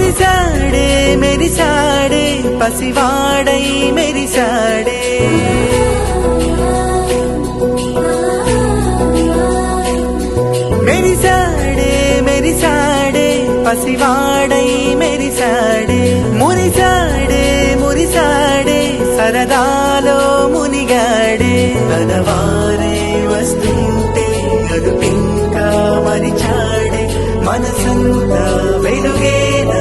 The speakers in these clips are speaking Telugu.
మురిసాడే మెరిసాడే పసివాడై మెరిసాడే మెరిసాడే మెరిసాడే పసివాడై మెరిసాడే మురిసాడే మురిసాడే సరదాలో మునిగాడే తనవారే వస్తుంటే అదుపింకా మరిచాడే మనసంతా వెలుగేన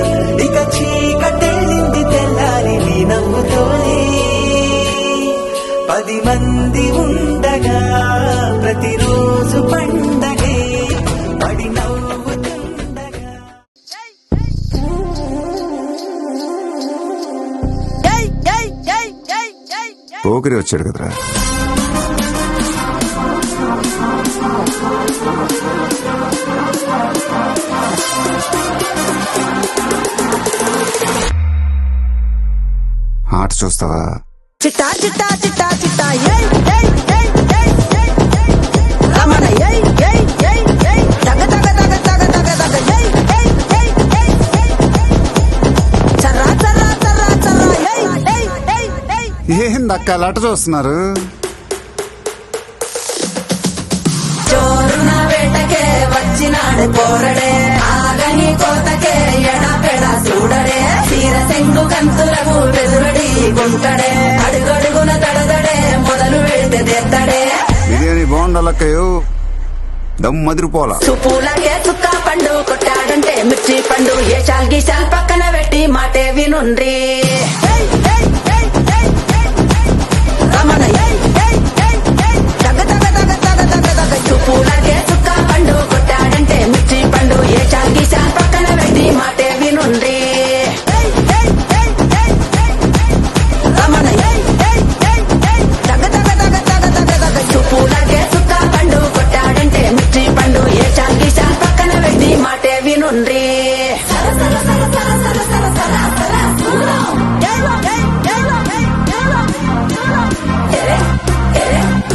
ఇక చీకటెళ్ళింది తెల్లారి నీ నవ్వుతోనే 10 మంది ఉండగా ప్రతిరోజు పండగే పడి నవ్వుతుండగా పోకిరి వచ్చాడు కదరా. ఆట చూస్తావా? చిట్టా చిట్టా చిట్టా చిట్టా ఏయ్ ఏయ్ ఏయ్ ఏయ్ ఏయ్ రమణ ఏయ్ ఏయ్ ఏయ్ ఏయ్ తగ తగ తగ తగ తగ తగ ఏయ్ ఏయ్ ఏయ్ ఏయ్ చర్రా చర్రా చర్రా చర్రా ఏయ్ ఏయ్ ఏయ్ ఏయ్ ఏందక్క అట చూస్తున్నారు? చోరున వేటకే వచ్చినాడు పోరడే ఆగని కోతకే ఎడపెడా చూడడే తీర సెంగు కంతులకు వెదురడి గుంటడే అడుగడుగున దడదడే మొదలు వెడితే తెత్తడే బిర్యానీ బాగుండాలక్కయ్యో, దమ్ మదిరిపోలా. సుపూలకే చుక్క పండు కొట్టాడంటే మిర్చి పండు ఏ చాల్ గీసాల్ పక్కన పెట్టి మాటే వినుండ్రి రమణ ఏయ్ ఏయ్ ఏయ్ ఏయ్ తగ తగ తగ తగ తగ తగ సుపూలకే చుక్క పండు కొట్టాడంటే మిర్చి పండు ఏ చాల్ గీసాల్ పక్కన పెట్టి మాటే వినుండ్రి రమణ ఏయ్ ఏయ్ ఏయ్ ఏయ్ తగ తగ తగ తగ తగ తగ సుపూలకే చుక్క పండు కొట్టాడంటే మిర్చి పండు ఏ చాల్ గీసాల్ పక్కన పెట్టి మాటే వినుండ్రి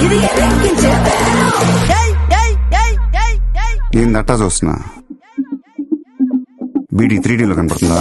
ఇది ఎరెక్కించే ఏందట్టా చూస్తున్నా? బీడీ 3Dలో కనపడుతుందా?